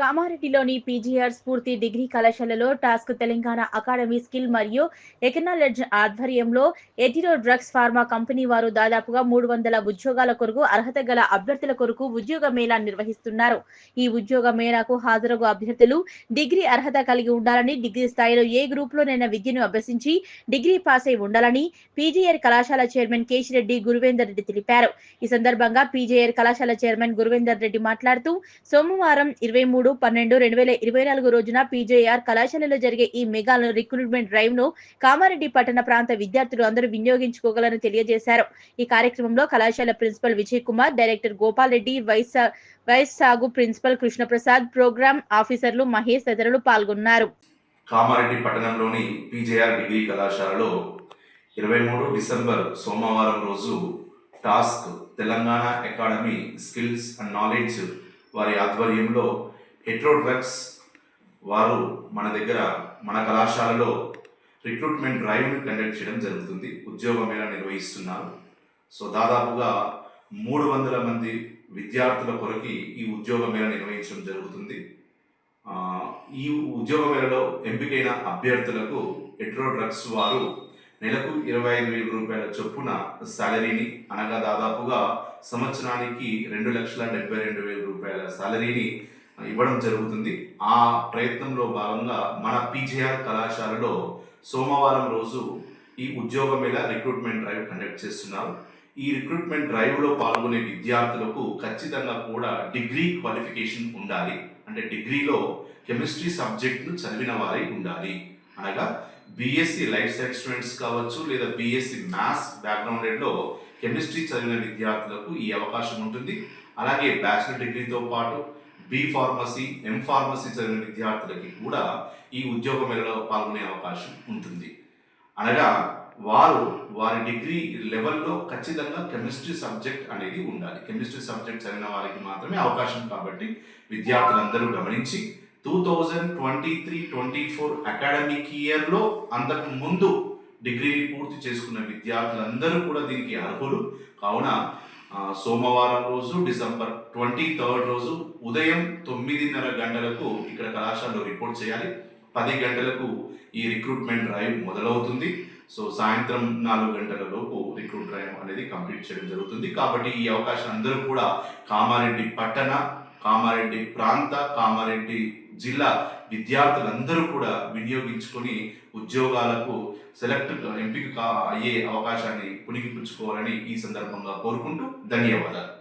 కామారెడ్డిలోని PGR స్ఫూర్తి degree కళాశాలలో task Telangana academy skill మరియు ఎకనాలెడ్జ్ ఆధ్వర్యంలో ఎటిరో డ్రగ్స్ ఫార్మా కంపెనీ వారు దాదాపుగా 300 ఉద్యోగాల కొరకు అర్హత గల అభ్యర్థుల కొరకు ఉద్యోగ మేళా నిర్వహిస్తున్నారు. ఈ ఉద్యోగ మేళాకు హాజరగు అభ్యర్థులు డిగ్రీ అర్హత కలిగి ఉండాలని, డిగ్రీ స్థాయిలో ఏ గ్రూప్ లోనైనా విద్యను అభ్యసించి డిగ్రీ పాస్ అయి ఉండాలని పీజీఆర్ కళాశాల చైర్మన్ కేశిరెడ్డి గురువేందర్ రెడ్డి తెలిపారు. ఈ సందర్భంగా పీజీఆర్ కళాశాల చైర్మన్ గురువేందర్ రెడ్డి మాట్లాడుతూ సోమవారం 23/12/2024 రోజున పీజేఆర్ కళాశాలలో జరిగే ఈ మెగా రిక్రూట్మెంట్ డ్రైవ్ ను కామారెడ్డి పట్టణ ప్రాంత విద్యార్థులు అందరూ వినియోగించుకోగలరని తెలియజేశారు. ఈ కార్యక్రమంలో కళాశాల principal Vijay Kumar, director Gopal Reddy, vice సాగు ప్రిన్సిపల్ కృష్ణప్రసాద్, ప్రోగ్రామ్ ఆఫీసర్లు మహేష్ తదితరులు పాల్గొన్నారు. కామారెడ్డి పట్టణంలోని పీజేఆర్ డిగ్రీ కళాశాలలో 23 డిసెంబర్ సోమవారం రోజు task Telangana academy skills and knowledge వారి ఆధ్వర్యంలో ఎటిరో డ్రగ్స్ వారు మన కళాశాలలో రిక్రూట్మెంట్ డ్రైవ్ను కండక్ట్ చేయడం జరుగుతుంది. ఉద్యోగ మేళ నిర్వహిస్తున్నారు. సో దాదాపుగా 300 మంది విద్యార్థుల కొరకు ఈ ఉద్యోగ మేళ నిర్వహించడం జరుగుతుంది. ఈ ఉద్యోగ మేళలో ఎంపికైన అభ్యర్థులకు ఎటిరో డ్రగ్స్ వారు నెలకు 25,000 రూపాయల చొప్పున సాలరీని, అనగా దాదాపుగా సంవత్సరానికి 2,72,000 రూపాయల సాలరీని ఇవ్వడం జరుగుతుంది. ఆ ప్రయత్నంలో భాగంగా మన పీజేఆర్ కళాశాలలో సోమవారం రోజు ఈ ఉద్యోగ మేళ రిక్రూట్మెంట్ డ్రైవ్ కండక్ట్ చేస్తున్నారు. ఈ రిక్రూట్మెంట్ డ్రైవ్లో పాల్గొనే విద్యార్థులకు ఖచ్చితంగా కూడా డిగ్రీ క్వాలిఫికేషన్ ఉండాలి. అంటే డిగ్రీలో కెమిస్ట్రీ సబ్జెక్ట్ను చదివిన వారై ఉండాలి. అనగా బీఎస్సీ లైఫ్ సైన్స్ స్టూడెంట్స్ కావచ్చు, లేదా బీఎస్సీ మ్యాథ్స్ బ్యాక్గ్రౌండెడ్లో కెమిస్ట్రీ చదివిన విద్యార్థులకు ఈ అవకాశం ఉంటుంది. అలాగే బ్యాచిలర్ డిగ్రీతో పాటు బి ఫార్మసీ, ఎం ఫార్మసీ చదివిన విద్యార్థులకి కూడా ఈ ఉద్యోగ మేళలో పాల్గొనే అవకాశం ఉంటుంది. అనగా వారి డిగ్రీ లెవెల్లో ఖచ్చితంగా కెమిస్ట్రీ సబ్జెక్ట్ అనేది ఉండాలి. కెమిస్ట్రీ సబ్జెక్ట్ చదివిన వారికి మాత్రమే అవకాశం. కాబట్టి విద్యార్థులందరూ గమనించి 2023-24 అకాడమిక్ ఇయర్లో అంతకు ముందు డిగ్రీని పూర్తి చేసుకున్న విద్యార్థులందరూ కూడా దీనికి అర్హులు. కావున సోమవారం రోజు డిసెంబర్ 23 రోజు ఉదయం 9:30 గంటలకు ఇక్కడ కళాశాలలో రిపోర్ట్ చేయాలి. 10 గంటలకు ఈ రిక్రూట్మెంట్ డ్రైవ్ మొదలవుతుంది. సో సాయంత్రం 4 గంటల లోపు రిక్రూట్ డ్రైవ్ అనేది కంప్లీట్ చేయడం జరుగుతుంది. కాబట్టి ఈ అవకాశం అందరూ కూడా కామారెడ్డి పట్టణ, కామారెడ్డి ప్రాంత, కామారెడ్డి జిల్లా విద్యార్థులందరూ కూడా వినియోగించుకొని ఉద్యోగాలకు ఎంపిక అయ్యే అవకాశాన్ని పుణికిపుచ్చుకోవాలని ఈ సందర్భంగా కోరుకుంటూ ధన్యవాదాలు.